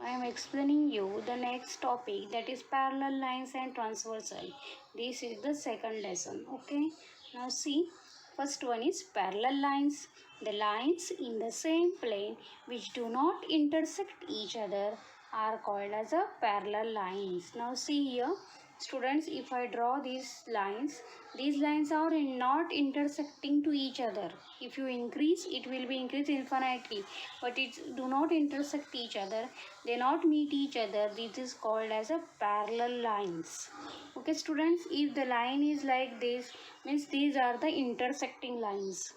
I am explaining you the next topic, that is parallel lines and transversal. This is the second lesson. Okay. Now see, first one is parallel lines. The lines in the same plane which do not intersect each other are called as a parallel lines. Now see here, students, if I draw these lines are not intersecting to each other. If you increase, it will be increased infinitely, but it do not intersect each other. They not meet each other. This is called as a parallel lines. Okay, students, if the line is like this, means these are the intersecting lines.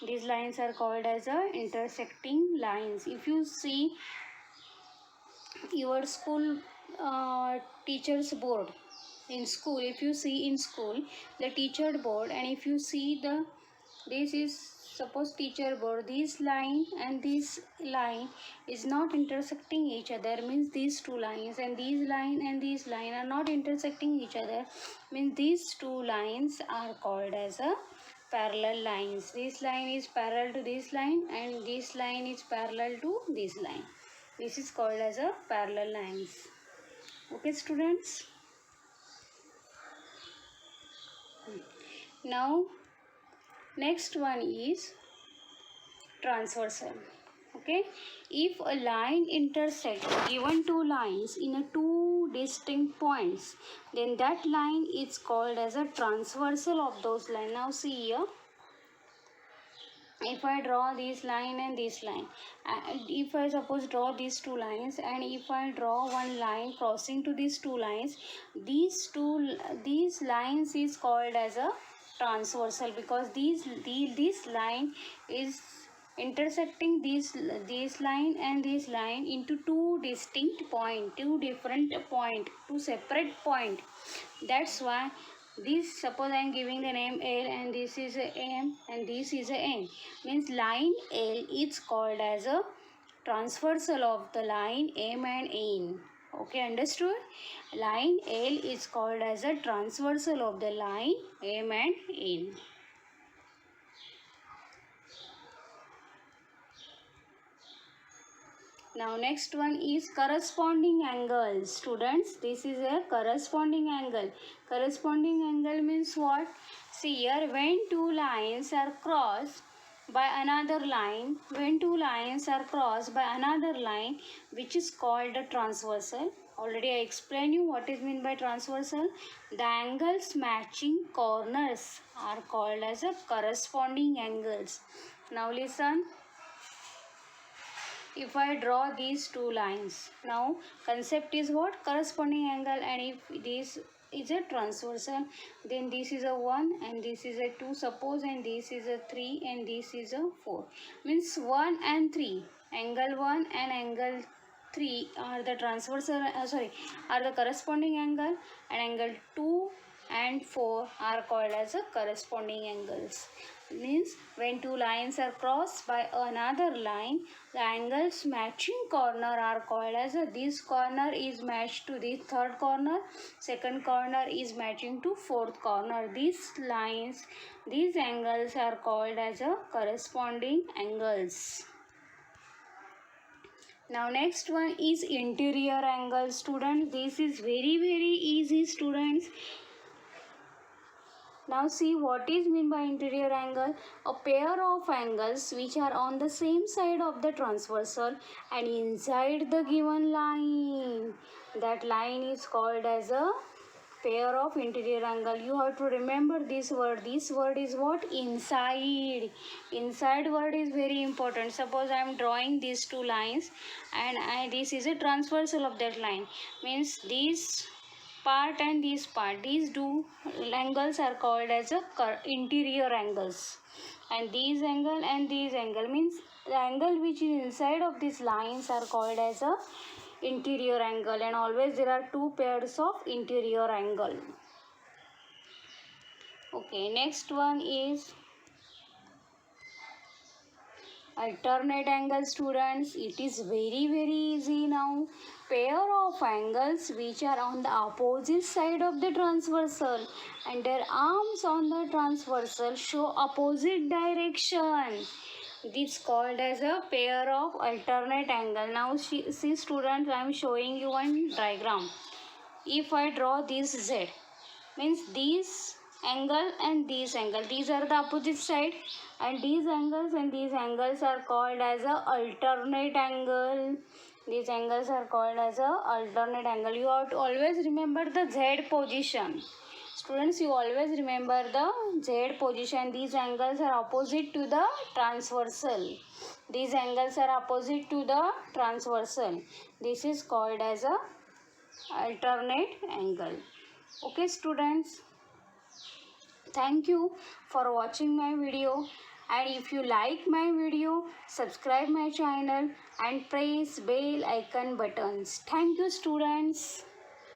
These lines are called as a intersecting lines. If you see your school teacher's board in school, if you see in school the teacher board, and if you see this is suppose teacher board, this line and this line is not intersecting each other, means these two lines and these line are not intersecting each other, means these two lines are called as a parallel lines. This line is parallel to this line and this line is parallel to this line. This is called as a parallel lines. Okay, students. Now next one is transversal. Okay, if a line intersects given two lines in a two distinct points, then that line is called as a transversal of those lines. Now see here, if I draw this line and this line, if I suppose draw these two lines, and if I draw one line crossing to these two lines, these lines is called as a transversal, because this line is intersecting this line and this line into two distinct point, two different point, two separate point. That's why this, suppose I am giving the name L and this is a M and this is a N, means line L is called as a transversal of the line M and N. Okay, understood? Line L is called as a transversal of the line M and N. Now next one is corresponding angle. Students, this is a corresponding angle. Corresponding angle means what? See here, when two lines are crossed by another line, which is called a transversal. Already I explained you what is meant by transversal. The angles matching corners are called as a corresponding angles. Now listen. If I draw these two lines, now concept is what? Corresponding angle, and if this is a transversal, then this is a 1 and this is a 2 suppose, and this is a 3 and this is a 4, means 1 and 3, angle 1 and angle 3 are the transversal, are the corresponding angle, and angle 2 and 4 are called as a corresponding angles. Means when two lines are crossed by another line, the angles matching corner are called as a, this corner is matched to this third corner, second corner is matching to fourth corner. These angles are called as a corresponding angles. Now next one is interior angle. Students, this is very easy, students. Now see what is meant by interior angle. A pair of angles which are on the same side of the transversal and inside the given line. That line is called as a pair of interior angle. You have to remember this word. This word is what? Inside. Inside word is very important. Suppose I am drawing these two lines and this is a transversal of that line. Means this part and this part, these two angles are called as a interior angles, and these angle means the angle which is inside of these lines are called as a interior angle, and always there are two pairs of interior angle. Okay, next one is alternate angle. Students, it is very easy. Now pair of angles which are on the opposite side of the transversal and their arms on the transversal show opposite direction This called as a pair of alternate angle. Now see students, I am showing you one diagram. If I draw this Z, means this angle and this angle, these are the opposite side, and these angles are called as a alternate angle. These angles are called as a alternate angle. You have to always remember the Z position. Students, you always remember the Z position. These angles are opposite to the transversal. These angles are opposite to the transversal. This is called as a alternate angle. Okay students, thank you for watching my video, and if you like my video, subscribe my channel and press bell icon buttons. Thank you students.